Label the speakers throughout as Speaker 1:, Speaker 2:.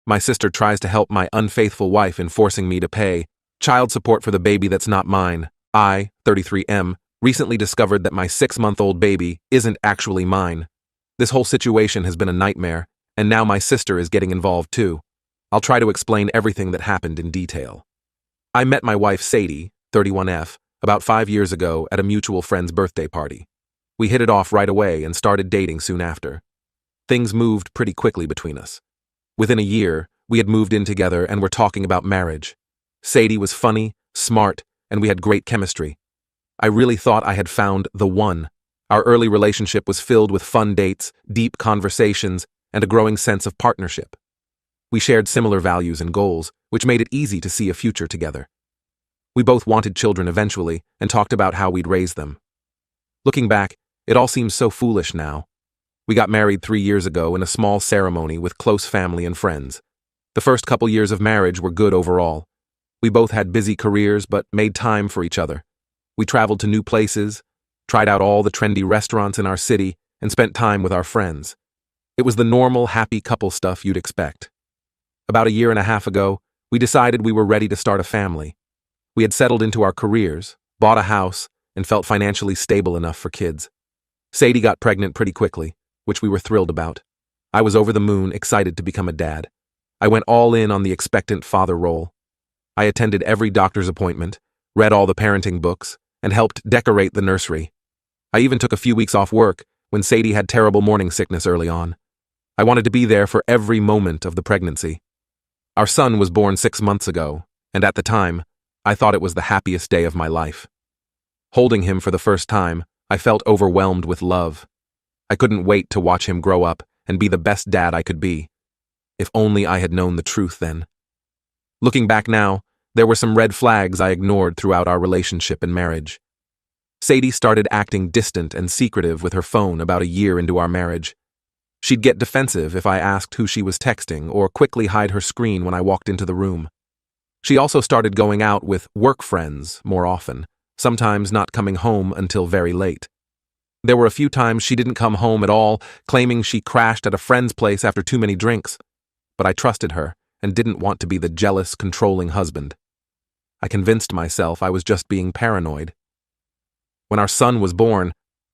Speaker 1: My sister tries to help my unfaithful wife in forcing me to pay child support for the baby that's not mine. I, 33M, recently discovered that my 6-month-old baby isn't actually mine. This whole situation has been a nightmare, and now my sister is getting involved too. I'll try to explain everything that happened in detail. I met my wife Sadie, 31F, about 5 years ago at a mutual friend's birthday party. We hit it off right away and started dating soon after. Things moved pretty quickly between us. Within a year, we had moved in together and were talking about marriage. Sadie was funny, smart, and we had great chemistry. I really thought I had found the one. Our early relationship was filled with fun dates, deep conversations, and a growing sense of partnership. We shared similar values and goals, which made it easy to see a future together. We both wanted children eventually and talked about how we'd raise them. Looking back, it all seems so foolish now. We got married 3 years ago in a small ceremony with close family and friends. The first couple years of marriage were good overall. We both had busy careers but made time for each other. We traveled to new places, tried out all the trendy restaurants in our city, and spent time with our friends. It was the normal, happy couple stuff you'd expect. About a year and a half ago, we decided we were ready to start a family. We had settled into our careers, bought a house, and felt financially stable enough for kids. Sadie got pregnant pretty quickly, which we were thrilled about. I was over the moon, excited to become a dad. I went all in on the expectant father role. I attended every doctor's appointment, read all the parenting books, and helped decorate the nursery. I even took a few weeks off work when Sadie had terrible morning sickness early on. I wanted to be there for every moment of the pregnancy. Our son was born 6 months ago, and at the time, I thought it was the happiest day of my life. Holding him for the first time, I felt overwhelmed with love. I couldn't wait to watch him grow up and be the best dad I could be. If only I had known the truth then. Looking back now, there were some red flags I ignored throughout our relationship and marriage. Sadie started acting distant and secretive with her phone about a year into our marriage. She'd get defensive if I asked who she was texting or quickly hide her screen when I walked into the room. She also started going out with work friends more often, sometimes not coming home until very late. There were a few times she didn't come home at all, claiming she crashed at a friend's place after too many drinks. But I trusted her and didn't want to be the jealous, controlling husband. I convinced myself I was just being paranoid. When our son was born,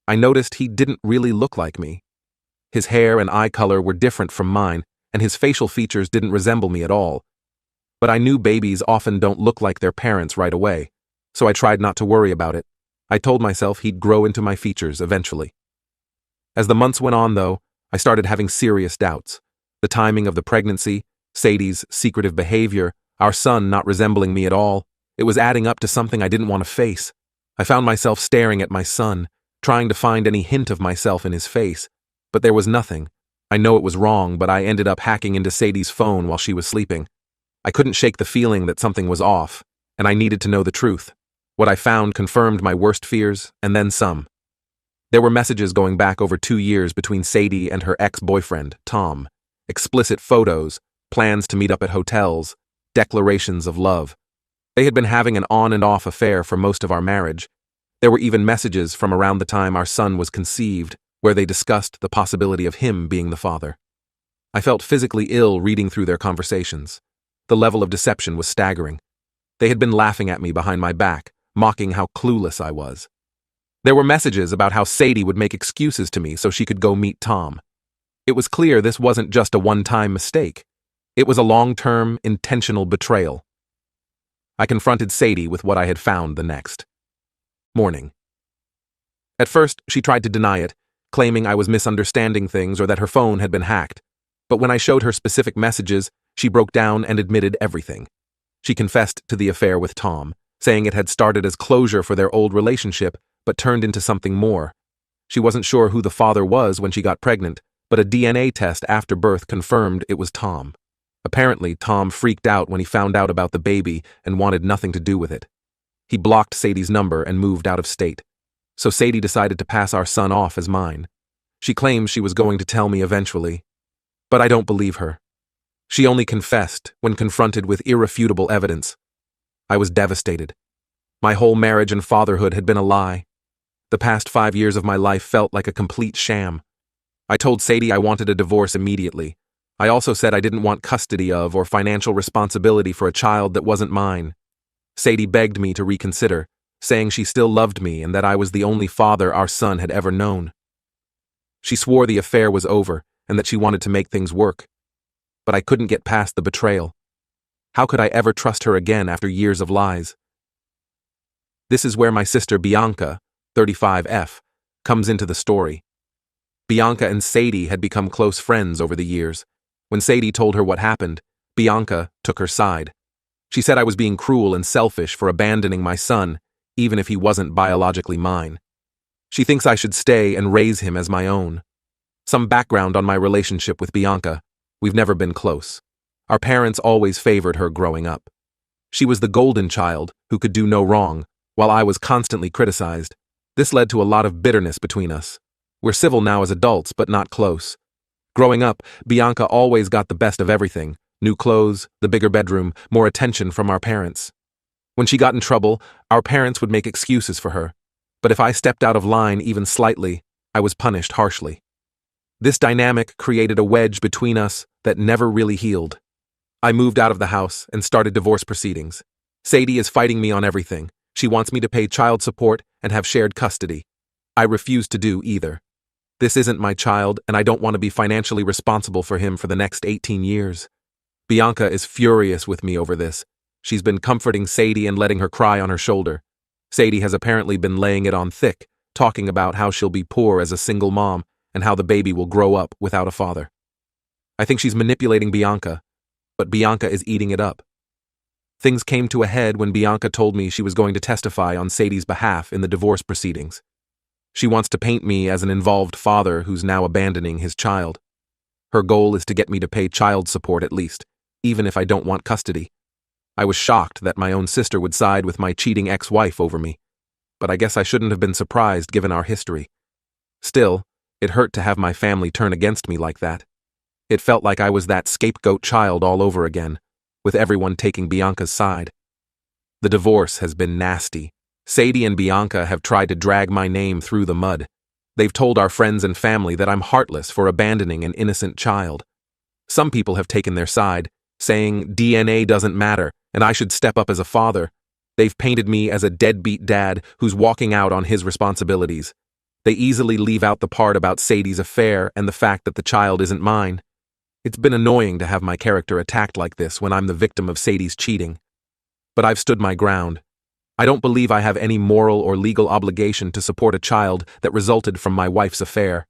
Speaker 1: I noticed he didn't really look like me. His hair and eye color were different from mine, and his facial features didn't resemble me at all. But I knew babies often don't look like their parents right away, so I tried not to worry about it. I told myself he'd grow into my features eventually. As the months went on, though, I started having serious doubts. The timing of the pregnancy, Sadie's secretive behavior, our son not resembling me at all, it was adding up to something I didn't want to face. I found myself staring at my son, trying to find any hint of myself in his face, but there was nothing. I know it was wrong, but I ended up hacking into Sadie's phone while she was sleeping. I couldn't shake the feeling that something was off, and I needed to know the truth. What I found confirmed my worst fears, and then some. There were messages going back over 2 years between Sadie and her ex-boyfriend, Tom. Explicit photos, plans to meet up at hotels, declarations of love. They had been having an on and off affair for most of our marriage. There were even messages from around the time our son was conceived, where they discussed the possibility of him being the father. I felt physically ill reading through their conversations. The level of deception was staggering. They had been laughing at me behind my back, mocking how clueless I was. There were messages about how Sadie would make excuses to me so she could go meet Tom. It was clear this wasn't just a one-time mistake. It was a long-term, intentional betrayal. I confronted Sadie with what I had found the next morning. At first, she tried to deny it, claiming I was misunderstanding things or that her phone had been hacked. But when I showed her specific messages, she broke down and admitted everything. She confessed to the affair with Tom, saying it had started as closure for their old relationship, but turned into something more. She wasn't sure who the father was when she got pregnant, but a DNA test after birth confirmed it was Tom. Apparently, Tom freaked out when he found out about the baby and wanted nothing to do with it. He blocked Sadie's number and moved out of state. So Sadie decided to pass our son off as mine. She claims she was going to tell me eventually, but I don't believe her. She only confessed when confronted with irrefutable evidence. I was devastated. My whole marriage and fatherhood had been a lie. The past 5 years of my life felt like a complete sham. I told Sadie I wanted a divorce immediately. I also said I didn't want custody of or financial responsibility for a child that wasn't mine. Sadie begged me to reconsider, saying she still loved me and that I was the only father our son had ever known. She swore the affair was over and that she wanted to make things work. But I couldn't get past the betrayal. How could I ever trust her again after years of lies? This is where my sister Bianca, 35F, comes into the story. Bianca and Sadie had become close friends over the years. When Sadie told her what happened, Bianca took her side. She said I was being cruel and selfish for abandoning my son, even if he wasn't biologically mine. She thinks I should stay and raise him as my own. Some background on my relationship with Bianca. We've never been close. Our parents always favored her growing up. She was the golden child who could do no wrong, while I was constantly criticized. This led to a lot of bitterness between us. We're civil now as adults, but not close. Growing up, Bianca always got the best of everything: new clothes, the bigger bedroom, more attention from our parents. When she got in trouble, our parents would make excuses for her. But if I stepped out of line even slightly, I was punished harshly. This dynamic created a wedge between us that never really healed. I moved out of the house and started divorce proceedings. Sadie is fighting me on everything. She wants me to pay child support and have shared custody. I refuse to do either. This isn't my child, and I don't want to be financially responsible for him for the next 18 years. Bianca is furious with me over this. She's been comforting Sadie and letting her cry on her shoulder. Sadie has apparently been laying it on thick, talking about how she'll be poor as a single mom and how the baby will grow up without a father. I think she's manipulating Bianca, but Bianca is eating it up. Things came to a head when Bianca told me she was going to testify on Sadie's behalf in the divorce proceedings. She wants to paint me as an involved father who's now abandoning his child. Her goal is to get me to pay child support at least, even if I don't want custody. I was shocked that my own sister would side with my cheating ex-wife over me, but I guess I shouldn't have been surprised given our history. Still, it hurt to have my family turn against me like that. It felt like I was that scapegoat child all over again, with everyone taking Bianca's side. The divorce has been nasty. Sadie and Bianca have tried to drag my name through the mud. They've told our friends and family that I'm heartless for abandoning an innocent child. Some people have taken their side, saying DNA doesn't matter and I should step up as a father. They've painted me as a deadbeat dad who's walking out on his responsibilities. They easily leave out the part about Sadie's affair and the fact that the child isn't mine. It's been annoying to have my character attacked like this when I'm the victim of Sadie's cheating. But I've stood my ground. I don't believe I have any moral or legal obligation to support a child that resulted from my wife's affair.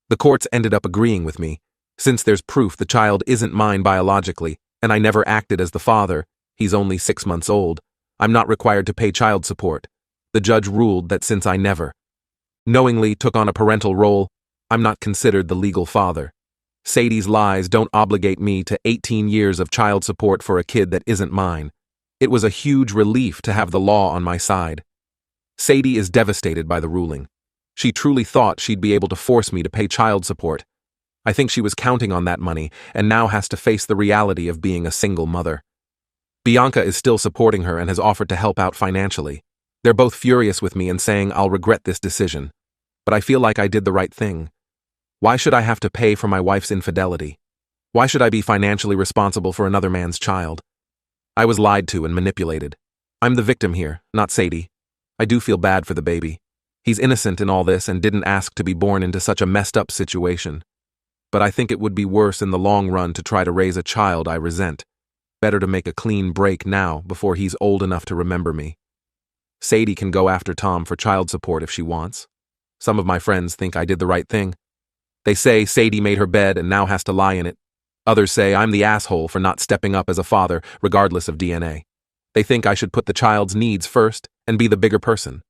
Speaker 1: The courts ended up agreeing with me. Since there's proof the child isn't mine biologically, and I never acted as the father, he's only 6 months old, I'm not required to pay child support. The judge ruled that since I never knowingly took on a parental role, I'm not considered the legal father. Sadie's lies don't obligate me to 18 years of child support for a kid that isn't mine. It was a huge relief to have the law on my side. Sadie is devastated by the ruling. She truly thought she'd be able to force me to pay child support. I think she was counting on that money and now has to face the reality of being a single mother. Bianca is still supporting her and has offered to help out financially. They're both furious with me and saying I'll regret this decision. But I feel like I did the right thing. Why should I have to pay for my wife's infidelity? Why should I be financially responsible for another man's child? I was lied to and manipulated. I'm the victim here, not Sadie. I do feel bad for the baby. He's innocent in all this and didn't ask to be born into such a messed up situation. But I think it would be worse in the long run to try to raise a child I resent. Better to make a clean break now before he's old enough to remember me. Sadie can go after Tom for child support if she wants. Some of my friends think I did the right thing. They say Sadie made her bed and now has to lie in it. Others say I'm the asshole for not stepping up as a father, regardless of DNA. They think I should put the child's needs first and be the bigger person.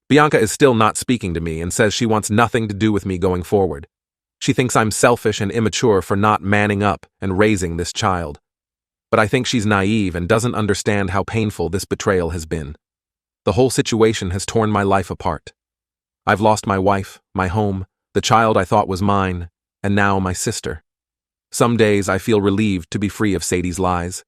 Speaker 1: Bianca is still not speaking to me and says she wants nothing to do with me going forward. She thinks I'm selfish and immature for not manning up and raising this child. But I think she's naive and doesn't understand how painful this betrayal has been. The whole situation has torn my life apart. I've lost my wife, my home, the child I thought was mine, and now my sister. Some days I feel relieved to be free of Sadie's lies.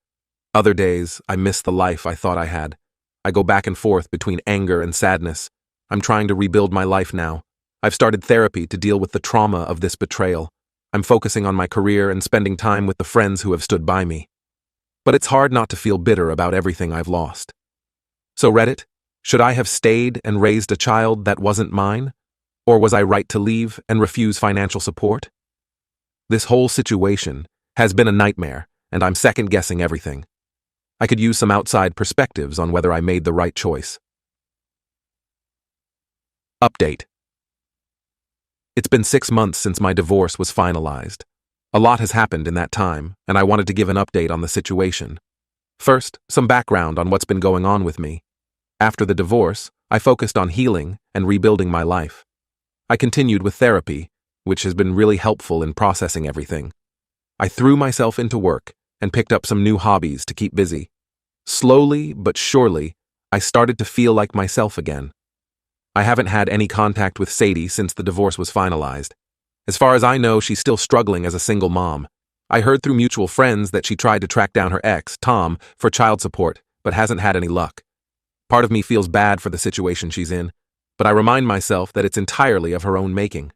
Speaker 1: Other days I miss the life I thought I had. I go back and forth between anger and sadness. I'm trying to rebuild my life now. I've started therapy to deal with the trauma of this betrayal. I'm focusing on my career and spending time with the friends who have stood by me. But it's hard not to feel bitter about everything I've lost. So Reddit, should I have stayed and raised a child that wasn't mine? Or was I right to leave and refuse financial support? This whole situation has been a nightmare, and I'm second-guessing everything. I could use some outside perspectives on whether I made the right choice. Update. It's been 6 months since my divorce was finalized. A lot has happened in that time, and I wanted to give an update on the situation. First, some background on what's been going on with me. After the divorce, I focused on healing and rebuilding my life. I continued with therapy, which has been really helpful in processing everything. I threw myself into work and picked up some new hobbies to keep busy. Slowly but surely, I started to feel like myself again. I haven't had any contact with Sadie since the divorce was finalized. As far as I know, she's still struggling as a single mom. I heard through mutual friends that she tried to track down her ex, Tom, for child support, but hasn't had any luck. Part of me feels bad for the situation she's in, but I remind myself that it's entirely of her own making.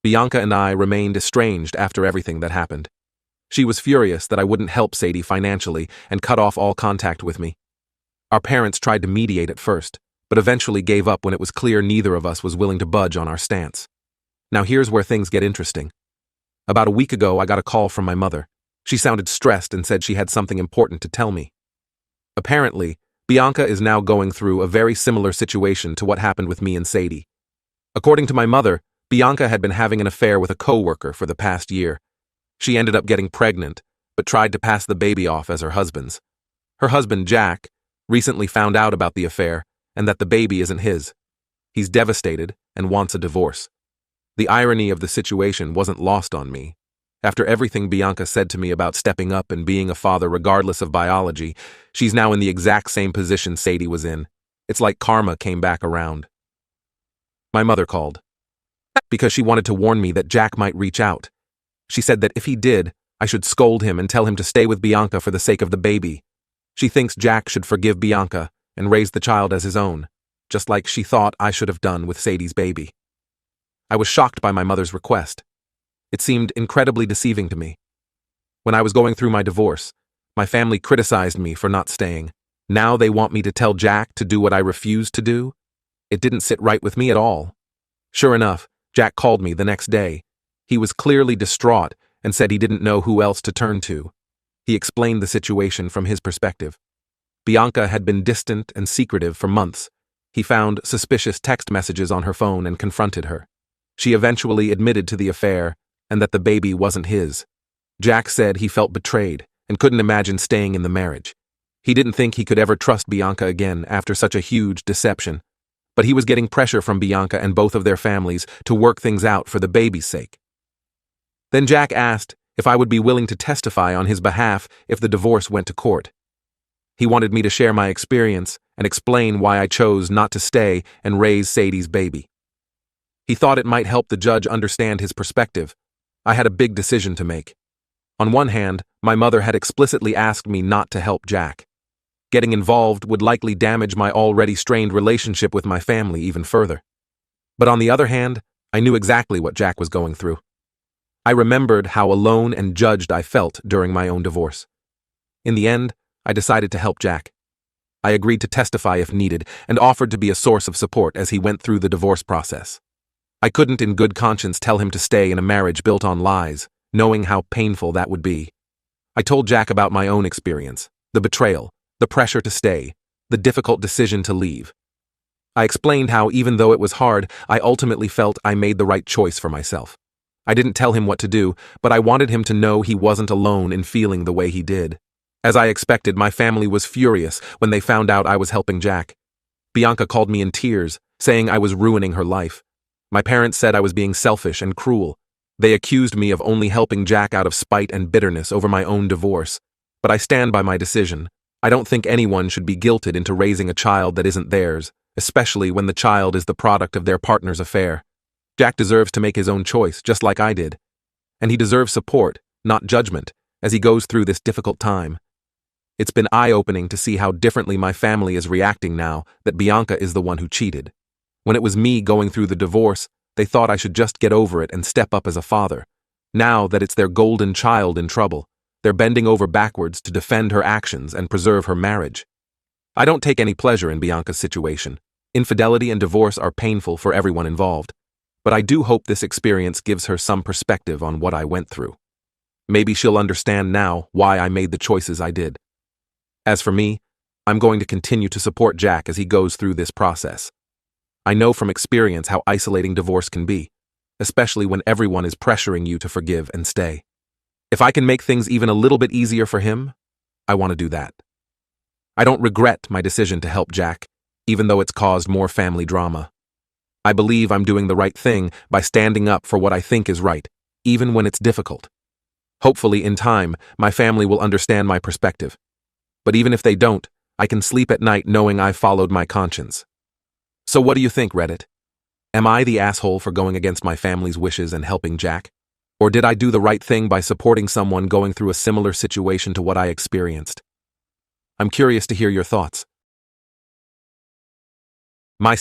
Speaker 1: Bianca and I remained estranged after everything that happened. She was furious that I wouldn't help Sadie financially and cut off all contact with me. Our parents tried to mediate at first, but eventually gave up when it was clear neither of us was willing to budge on our stance. Now here's where things get interesting. About a week ago, I got a call from my mother. She sounded stressed and said she had something important to tell me. Apparently, Bianca is now going through a very similar situation to what happened with me and Sadie. According to my mother, Bianca had been having an affair with a coworker for the past year. She ended up getting pregnant, but tried to pass the baby off as her husband's. Her husband, Jack, recently found out about the affair and that the baby isn't his. He's devastated and wants a divorce. The irony of the situation wasn't lost on me. After everything Bianca said to me about stepping up and being a father regardless of biology, she's now in the exact same position Sadie was in. It's like karma came back around. My mother called because she wanted to warn me that Jack might reach out. She said that if he did, I should scold him and tell him to stay with Bianca for the sake of the baby. She thinks Jack should forgive Bianca and raise the child as his own, just like she thought I should have done with Sadie's baby. I was shocked by my mother's request. It seemed incredibly deceiving to me. When I was going through my divorce, my family criticized me for not staying. Now they want me to tell Jack to do what I refused to do? It didn't sit right with me at all. Sure enough, Jack called me the next day. He was clearly distraught and said he didn't know who else to turn to. He explained the situation from his perspective. Bianca had been distant and secretive for months. He found suspicious text messages on her phone and confronted her. She eventually admitted to the affair and that the baby wasn't his. Jack said he felt betrayed and couldn't imagine staying in the marriage. He didn't think he could ever trust Bianca again after such a huge deception. But he was getting pressure from Bianca and both of their families to work things out for the baby's sake. Then Jack asked if I would be willing to testify on his behalf if the divorce went to court. He wanted me to share my experience and explain why I chose not to stay and raise Sadie's baby. He thought it might help the judge understand his perspective. I had a big decision to make. On one hand, my mother had explicitly asked me not to help Jack. Getting involved would likely damage my already strained relationship with my family even further. But on the other hand, I knew exactly what Jack was going through. I remembered how alone and judged I felt during my own divorce. In the end, I decided to help Jack. I agreed to testify if needed and offered to be a source of support as he went through the divorce process. I couldn't in good conscience tell him to stay in a marriage built on lies, knowing how painful that would be. I told Jack about my own experience, the betrayal, the pressure to stay, the difficult decision to leave. I explained how even though it was hard, I ultimately felt I made the right choice for myself. I didn't tell him what to do, but I wanted him to know he wasn't alone in feeling the way he did. As I expected, my family was furious when they found out I was helping Jack. Bianca called me in tears, saying I was ruining her life. My parents said I was being selfish and cruel. They accused me of only helping Jack out of spite and bitterness over my own divorce. But I stand by my decision. I don't think anyone should be guilted into raising a child that isn't theirs, especially when the child is the product of their partner's affair. Jack deserves to make his own choice, just like I did. And he deserves support, not judgment, as he goes through this difficult time. It's been eye-opening to see how differently my family is reacting now that Bianca is the one who cheated. When it was me going through the divorce, they thought I should just get over it and step up as a father. Now that it's their golden child in trouble, they're bending over backwards to defend her actions and preserve her marriage. I don't take any pleasure in Bianca's situation. Infidelity and divorce are painful for everyone involved. But I do hope this experience gives her some perspective on what I went through. Maybe she'll understand now why I made the choices I did. As for me, I'm going to continue to support Jack as he goes through this process. I know from experience how isolating divorce can be, especially when everyone is pressuring you to forgive and stay. If I can make things even a little bit easier for him, I want to do that. I don't regret my decision to help Jack, even though it's caused more family drama. I believe I'm doing the right thing by standing up for what I think is right, even when it's difficult. Hopefully, in time, my family will understand my perspective. But even if they don't, I can sleep at night knowing I followed my conscience. So what do you think, Reddit? Am I the asshole for going against my family's wishes and helping Jack? Or did I do the right thing by supporting someone going through a similar situation to what I experienced? I'm curious to hear your thoughts. My